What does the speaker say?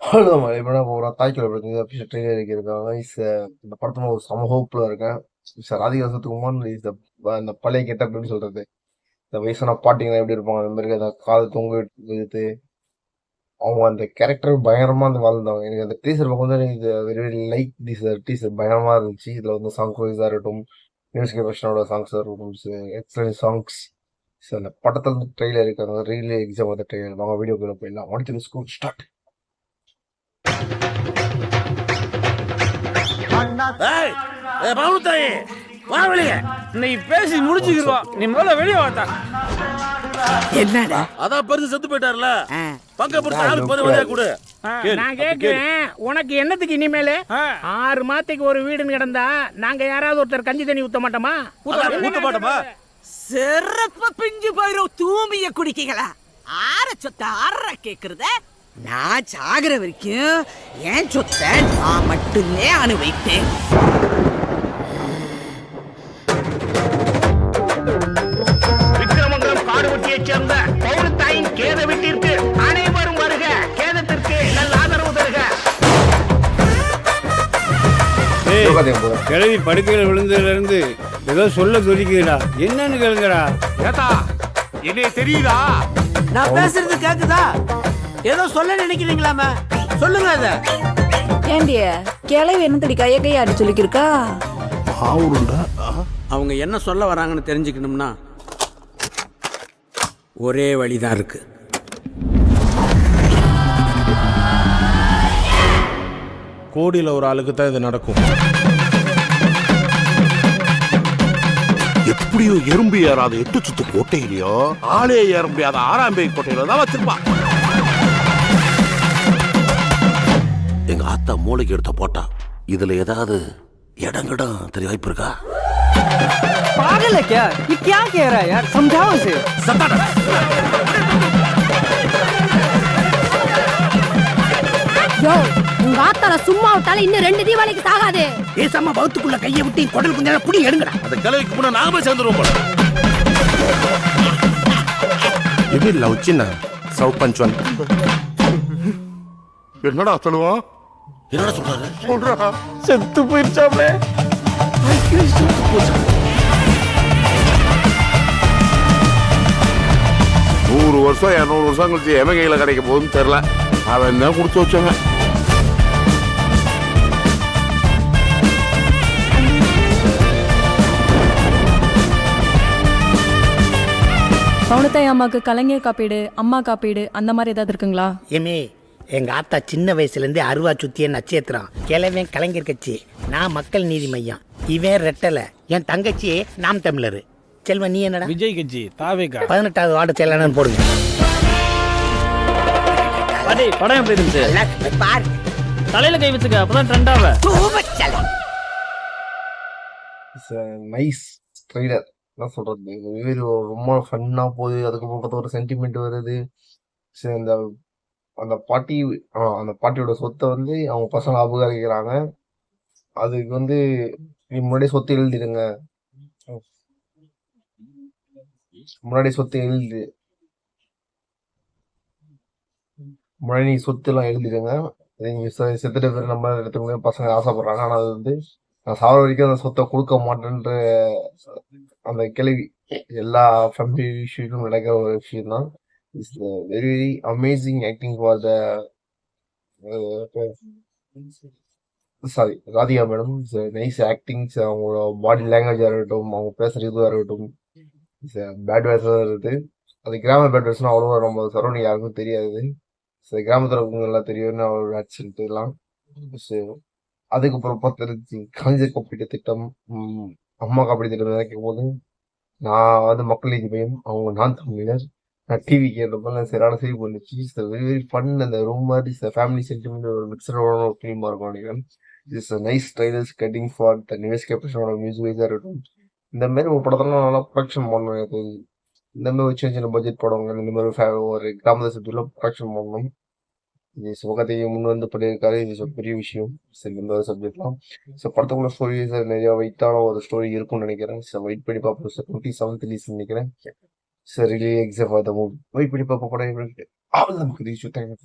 அவ்வளோதான் இப்போ ஒரு தாய்க்குள்ள படத்துக்கு அஃபிஷியல் ட்ரெய்லர் இறக்கியிருக்காங்க. இந்த படத்துல ஒரு செம ஹோப்ல இருக்கேன். ராதிகா சரத்குமார் இந்த பழைய கெட்டப் எப்படி சொல்றது? இந்த வயசான பாட்டிங்க எப்படி இருப்பாங்க? அந்த மாதிரி அந்த காது தொங்க விழுத்து அவங்க அந்த கேரக்டர் பயங்கரமா வந்து வாழ்ந்தாங்க. எனக்கு அந்த டீசர் பார்க்கும்போது எனக்கு very very like teaser teaser பயங்கரமா இருந்துச்சு. இதுல வந்து சாங் வைஸா இருக்கட்டும், மியூசிக் பர்ஷனோட சாங்ஸ் இருக்கட்டும், எக்ஸலன்ட் சாங்ஸ். அந்த படத்துல இருந்து ட்ரெய்லர் இருக்காங்க. ரீலி எக்ஸாம் அந்த ட்ரெய்லர் வாங்க வீடியோக்குள்ள போயிடலாம். அடுத்து ஸ்கூல் ஸ்டார்ட். நீ பேசி முடிச்சுக்கிறோம். நீ முதல்ல வெளியே வாத்தா. என்னடா அதான் பெருசு செத்து போயிட்டாருல, பங்க போட்டு ஆளு போது வழியா கொடு. நான் கேட்கிறேன், உனக்கு என்னத்துக்கு இனிமேல 6 மாசத்துக்கு ஒரு வீடுன்னு கிடந்தா நாங்க யாராவது ஒருத்தர் கஞ்சி தண்ணி ஊத்த மாட்டோமா? ஊத்த மாட்டோமா? சிறப்பு பிஞ்சு போயிரும் தூமிய குடிக்கீங்களா? ஆற சொத்த ஆற கேக்குறத நான் சாகுற வரைக்கும் என் சொத்த நான் மட்டுமே அனுபவித்தேன். விக்ரமங்கலம் காடுவெட்டியைச் சேர்ந்த பௌரத்தாயின் கேத வீட்டிற்கு அனைவரும் வருக. கேதத்திற்கு நல்ல ஆதரவு தருக. கிழவி படுக்கையில விழுந்ததுல இருந்து ஏதோ சொல்ல சொல்லிக்கிறா, என்னன்னு கேளுங்கடா. ஏத்தா என்னைய தெரியுதா? நான் பேசுறது கேக்குதா? ஏதோ சொல்ல நினைக்கிறீங்களாம, சொல்லுங்க அத. ஏண்டிய கிளவி என்னத்தடி கையை அடி சொல்லிக்கிருக்கா? அவங்க என்ன சொல்ல வராங்கன்னு தெரிஞ்சுக்கணும்னா ஒரே வழிதான் இருக்கு. கோடியில் ஒரு ஆளுக்கு தான் இது நடக்கும். எப்படியோ எறும்பு ஏறாத 8 சுத்து கோட்டையிலயோ ஆளே ஏற முடியாத 6ஆம் பேய் கோட்டையில தான் வச்சிருப்பான். எங்க ஆத்தா மூளைக்கு எடுத்த போட்டா இதுல ஏதாவது இடங்கடம் தெரிய வாய்ப்பு இருக்கா? पागल है क्या? ये क्या कह रहा है यार, समझाओ इसे. யோ, உங்க ஆத்தால சும்மா விட்டால இன்னும் 2 தீபாவளிக்கு சாகாது. பேசாம வவுத்துக்குள்ள கையை விட்டு குடல் கொஞ்சம் புடி எடுங்கடா. அந்த கிழவிக்கு முன்ன நாம போய் சேர்ந்துருவோம் போல. இது லவ் சின்ன சவுத் பஞ்சுவன். என்னடா சொல்லுவான்? என்னடா சொல்றாரு? சொல்றா செத்து போயிடுச்சாப்ல. 100 வருஷம் 200 வருஷம் கழிச்சு எவன் கையில கிடைக்க போகுதுன்னு தெரியல. அவன் தான் கொடுத்து வச்சாங்க. பவுனத்தாய் அம்மாக்கு கலைஞர் காப்பீடு, அம்மா காப்பீடு அந்த மாதிரி ஏதாவது இருக்குங்களா? ஏமே, எங்க ஆத்தா சின்ன வயசுல இருந்தே அருவா சுத்திய நட்சத்திரம். கிழவன் கலைஞர் கட்சி, நான் மக்கள் நீதி மையம். இவன் ரெட்டல, என் தங்கச்சி நாம் தமிழர். செல்வன் நீ என்னடா? விஜய் கட்சி தாவேகா. 18வது வார்டு செயலாளர் போடுங்க. படம் எப்படி இருந்துச்சு? பார், தலையில கை வச்சுக்க, அப்பதான் ட்ரெண்ட் ஆவ. Nice trailer. என்ன சொல்றது, ரொம்ப ஃபன்னா போகுது. அதுக்கப்புறம் பார்த்தா ஒரு சென்டிமெண்ட் வருது. சரி, அந்த பாட்டியோட சொத்தை வந்து அவங்க பசங்க அபகரிக்கிறாங்க. அதுக்கு வந்து முன்னாடியே சொத்து எழுதிடுங்க, முன்னாடி சொத்து எல்லாம் எழுதிடுங்க. செத்துட்ட பேர் நம்ம எடுத்துக்கணும் பசங்க ஆசைப்படுறாங்க. ஆனா அது வந்து நான் சாவர வரைக்கும் அந்த சொத்தை கொடுக்க மாட்டேன்ற அந்த கேள்வி எல்லா ஃபேமிலி இஷ்யூக்கும் நடக்கிற ஒரு விஷயம் தான். It's very very amazing acting for the sorry Radhika madam. Nice actings, அவங்களோட பாடி லாங்குவேஜாக இருக்கட்டும், அவங்க பேசுகிற இதுவாக இருக்கட்டும், பேட் வேர்ஸாக இருக்குது. அது கிராம பேட் வேர்ஸ்னால் அவ்வளோ நம்ம சரௌண்டிங் யாருக்கும் தெரியாது. கிராமத்தில் இருக்கவங்க எல்லாம் தெரியும்னு அவரோட ஆக்சிடென்ட் எல்லாம். அதுக்கப்புறம் பார்த்துருச்சு கலைஞர் காப்பீட்டு திட்டம், அம்மா காப்பீடு திட்டம் நினைக்கும் போது நான் வந்து மக்கள் நீதி மையம், அவங்க நான் தமிழர், நான் டிவி கேட்டப்ப சரியான சரி பண்ணுச்சு. Very very fun. அந்த ரொம்ப மாதிரி ஃபேமிலி சென்டிமெண்ட் ஒரு மிக்சரோட ஒரு ஃபிலிமாக இருக்கும் நினைக்கிறேன். It's nice trailers cutting for the Nivesh கேப்டனோட மியூசிக் வைஸாக இருக்கட்டும். இந்த மாதிரி ஒரு படத்தெல்லாம் நல்லா ப்ரொடக்ஷன் பண்ணணும். எனக்கு இந்த மாதிரி சின்ன சின்ன பட்ஜெட் படங்கள், இந்த மாதிரி ஒரு கிராம சப்ஜெக்ட்ல ப்ரொடக்ஷன் பண்ணணும். இது சிவகார்த்திகை முன் வந்து பண்ணியிருக்காரு. இது பெரிய விஷயம். சரி, இந்த சப்ஜெக்ட்லாம் படத்துக்குள்ள ஸ்டோரி நிறைய வெயிட்டான ஒரு ஸ்டோரி இருக்கும்னு நினைக்கிறேன். வெயிட் பண்ணி பார்ப்போம். 27th ரிலீஸ் நினைக்கிறேன். really except for the movie. Wait, pretty purple, but I will. All of them could issue things.